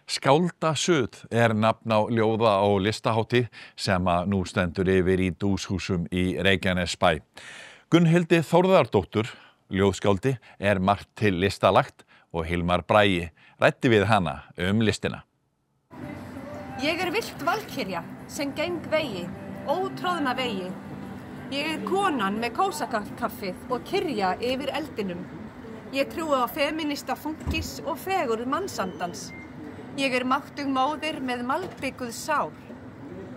Skáldasuð nafn á ljóða- og listahátíð sem nú stendur yfir í Dúshúsum í Reykjanesbæ. Gunnhildi Þórðardóttur, ljóðskáldi, margt til lista lagt og Hilmar Bragi ræddi við hana listina. Ég villt valkyrja sem geng vegi, ótróðna vegi. Ég konan með kósakaffið og kyrja yfir eldinum. Ég trúi á feminista funkis og fegur mannsandans. Ég máttug móðir með malbikuð sár.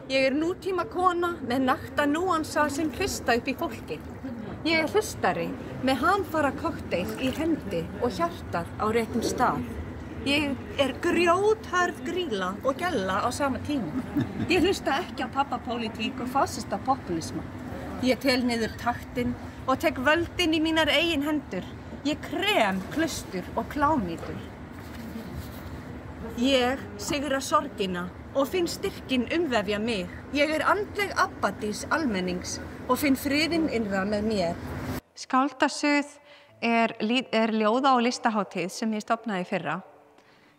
Ég nútíma kona með nakta núansa sem hlusta upp í fólki. Ég hlustari með hamfara kokteil í hendi og hjartað á réttum stað. Ég grjótharð gríla og gælla á sama tíma. Ég hlusta ekki á pappapólitík og fasista populisma. Ég tel niður taktinn og tek völdin í mínar eigin hendur. Ég krem klustur og klámítur. Ég sigra sorgina og finn styrkin umvefja mig. Ég andleg abbadís almennings og finn friðinn innra með mér. Skáldasuð ljóða- og listahátíð sem ég stofnaði í fyrra.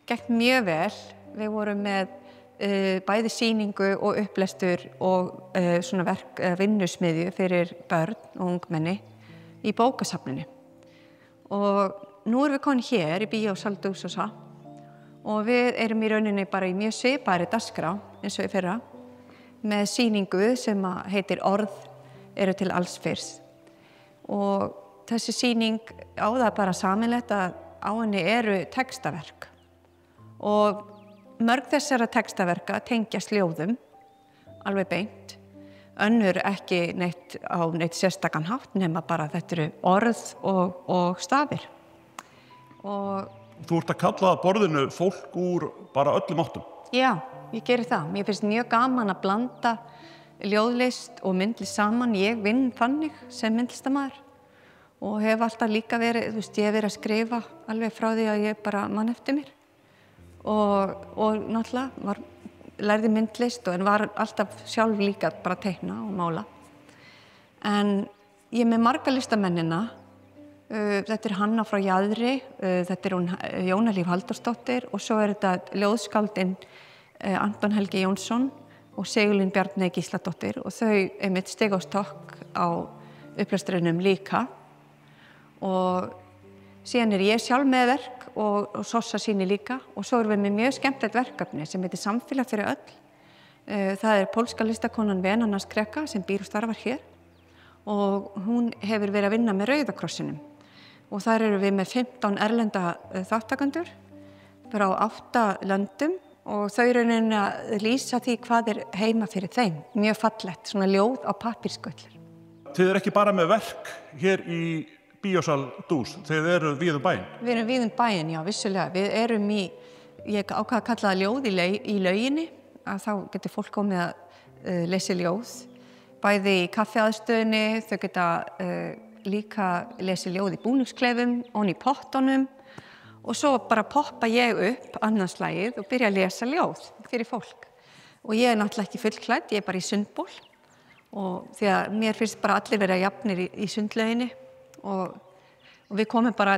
Gekk mjög vel. Við vorum með bæði sýningu og upplestur og svona vinnusmiðju fyrir börn og ungmenni í bókasafninu. Og nú við komin hér í Bíósal Dúshúsa og við í rauninni bara í mjög svipaðri dagskrá eins og í fyrra með sýningu sem heitir Orð eru til alls fyrst. Og þessi sýning á það bara sameiginlegt að á henni eru textaverk og mörg þessara textaverka tengjast ljóðum alveg beint. Önnur ekki neitt á neitt sérstakan hátt nema bara þetta eru orð og stafir. Og Þú ert að kalla borðinu fólk úr bara öllum áttum. já, ég geri það. Mér finnst mjög gaman að blanda ljóðlist og myndlist saman. Ég vinn þannig sem myndlistamaður og hef alltaf líka verið, ég hef verið að skrifa alveg frá því að ég bara man eftir mér. Og náttúrulega lærði myndlist en var alltaf sjálf líka bara að teikna og mála. En ég með marga listamennina, þetta Hanna frá Jaðri, þetta hún Jóna Líf Halldórsdóttir og svo þetta ljóðskáldin Anton Helgi Jónsson og Sigurlín Bjarney Gísladóttir og þau einmitt stigu á stokk á upplestrinum líka. Og síðan ég sjálf með verk og Sossa sýnir líka og svo við með mjög skemmtilegt verkefni sem heitir Samfélag fyrir öll. Það pólska listakonan Venana Skreka sem býr og starfar hér og hún hefur verið að vinna með Rauða krossinum og þar eru við með 15 erlenda þáttakendur frá 8 löndum og þau rauninni að lýsa því hvað heima fyrir þeim. Mjög fallegt, svona ljóð á pappírssköllar. Þið ekki bara með verk hér í Bíósal Dús, þið eru víð bæinn. Við erum víð bæinn, já, vissulega. Við erum ég ákvað að kalla það ljóð í lauginni, að þá getur fólk komið að lesa ljóð. Bæði í kaffiaðstöðinni, þau geta líka lesa ljóð í búningsklefum, ofan í pottunum og svo bara poppa ég upp annað slagið og byrja að lesa ljóð fyrir fólk. Og ég náttúrulega ekki fullklædd, ég bara í sundból og því að mér finnst bara allir vera jafnir í sundlauginni. Og við komum bara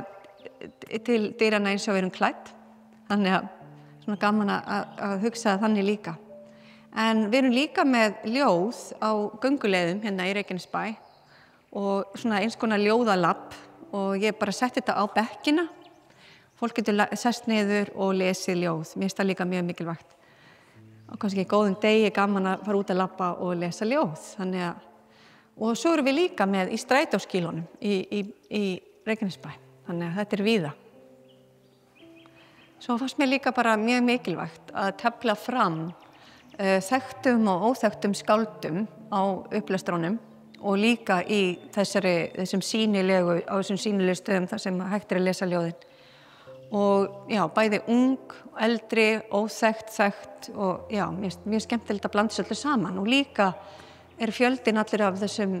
til dyrana eins og við erum klædd. Þannig að svona gaman að hugsa þannig líka. En við erum líka með ljóð á gönguleiðum hérna í Reykjanesbæ og svona eins konar ljóðalabb og ég bara setti þetta á bekkina. Fólk getur sest niður og lesið ljóð. Mér finnst það líka mjög mikilvægt. Og kannski góðum degi gaman að fara út að labba og lesa ljóð. Þannig að og svo erum við líka með í strætóskýlunum í Reykjanesbæ, þannig að þetta víða. Svo fannst mér líka bara mjög mikilvægt að tefla fram þekktum og óþekktum skáldum á upplestrónum og líka í þessum sýnilegu stöðum þar sem hægt að lesa ljóðin. Og já, bæði ung, eldri, óþekkt, þekkt og já, mjög skemmtilegt að blanda þessu öllu saman og líka fjöldinn allir af þessum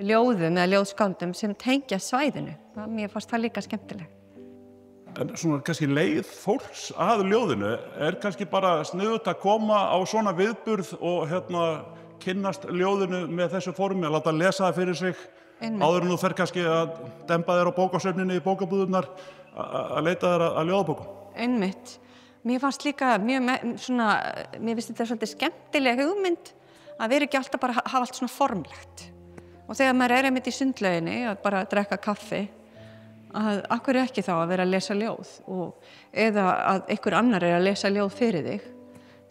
ljóðum eða ljóðskáldum sem tengja svæðinu. Mér fannst það líka skemmtilegt. En svona kannski leið fólks að ljóðinu kannski bara sniðugt að koma á svona viðburð og kynnast ljóðinu með þessu formi, að láta lesa það fyrir sig. Áður en þú fer kannski að demba þér á bókasöfninni í bókabúðurnar að leita þér að ljóðabókum. Einmitt. Mér fannst líka mér finnst þetta svolítið skemmtileg hugmynd að vera ekki alltaf bara að hafa allt svona formlegt. Og þegar maður einmitt í sundlauginni að bara drekka kaffi, að akkur ekki þá að vera að lesa ljóð eða að einhver annar að lesa ljóð fyrir þig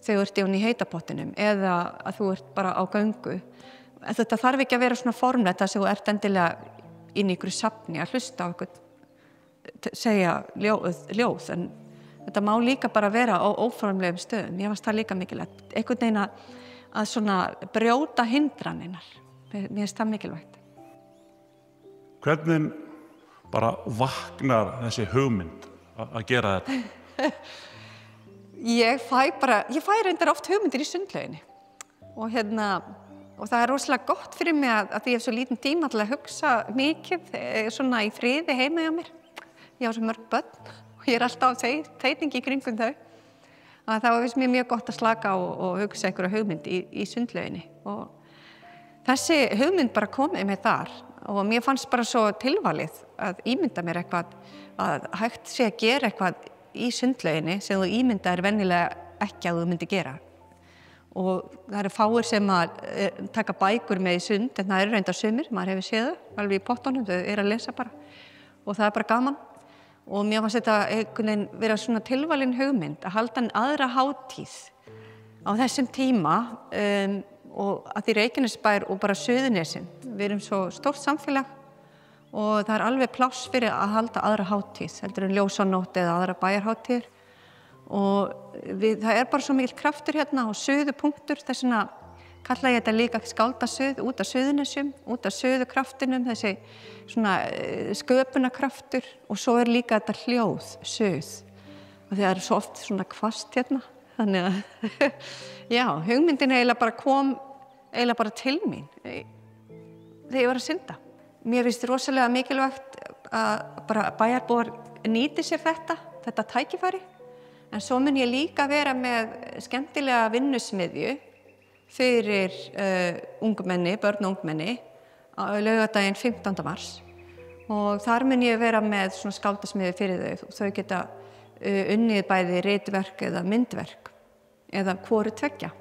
þegar þú ert í heitapottinum eða að þú ert bara á göngu. Þetta þarf ekki að vera svona formlegt þar sem þú ert endilega inn í ykkur safni að hlusta á ykkur segja ljóð en þetta má líka bara vera á óformlegum stöðum. Mér fannst það líka mikilvægt. Einhvern veginn að svona brjóta hindranirnar. Mér finnst það mikilvægt. Hvernig bara vaknar þessi hugmynd að gera þetta? Ég fæ reyndar oft hugmyndir í sundlauginni og það er rosalega gott fyrir mig að því ég hef svo lítinn tíma til að hugsa mikið svona í friði heima hjá mér. Ég á svo mörg börn og ég er alltaf á þeytingi í kringum þau. Það var mér mjög gott að slaka og hugsa einhverja hugmynd í sundlauginni. Og þessi hugmynd bara komið mér þar og mér fannst bara svo tilvalið að ímynda mér eitthvað að hægt sé að gera eitthvað í sundlauginni sem þú ímyndaðir venjulega ekki að þú myndir gera. Og það eru fáir sem að taka bækur með í sund en það eru reyndar sumir, maður hefur séð það alveg í pottunum, þau eru að lesa bara og það er bara gaman. Og mér fannst þetta einhvern veginn vera svona tilvalin hugmynd að halda aðra hátíð á þessum tíma og að því Reykjanesbær og bara Suðurnesin. Við erum svo stórt samfélag og það er alveg pláss fyrir að halda aðra hátíð, heldur en ljósanótt eða aðra bæjarhátíðir. Og það er bara svo mikill kraftur hérna og suðupunktur, þess vegna kalla ég þetta líka skáldasuð út af Suðurnesjum, út af suðukraftinum, þessi svona sköpunarkraftur og svo er líka þetta hljóð, suð. Og það er svo oft svona hvasst hérna, þannig að já, hugmyndin kom eiginlega bara til mín þegar ég var að synda. Mér finnst rosalega mikilvægt að bara bæjarbúar nýti sér þetta tækifæri. En svo mun ég líka vera með skemmtilega vinnusmiðju fyrir ungmenni, börn og ungmenni á laugardaginn 15. mars. Og þar mun ég vera með svona skáldasmiðju fyrir þau. Þau geta unnið bæði ritverk eða myndverk eða hvoru tveggja.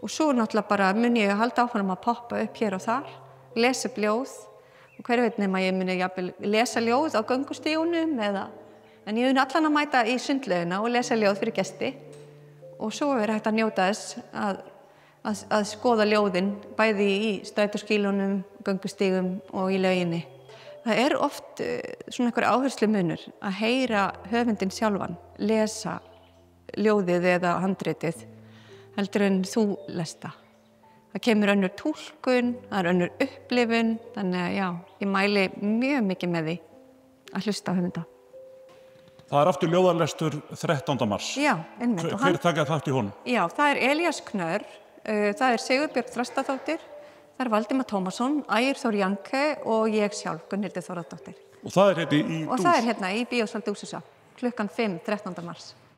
Og svo náttúrulega bara mun ég halda áfram að poppa upp hér og þar, lesa upp ljóð og hver veit nema ég muni jafnvel lesa ljóð á göngustígunum en ég mun allan að mæta í sundlaugina og lesa ljóð fyrir gesti og svo er hægt að njóta þess að skoða ljóðin bæði í strætóskýlunum, göngustígum og í lauginni. Það er oft svona einhver áherslumunur að heyra höfundinn sjálfan lesa ljóðið eða handritið heldur en þú lesta. Það kemur önnur túlkun, það er önnur upplifun, þannig að já, ég mæli mjög mikið með því að hlusta á höfunda. Það er aftur ljóðarlestur 13. mars. Já, einmitt. Hver taka þátt í honum? Já, það er Elías Knörr, það er Sigurbjörg Þrastadóttir, það er Valdimar Tómasson, Ægir Þór Janke og ég sjálf, Gunnhildur Þórðardóttir. Og það er hérna í Dús? Og það er hérna í Bíósal Dúsúsa, klukkan 5, 13. mars.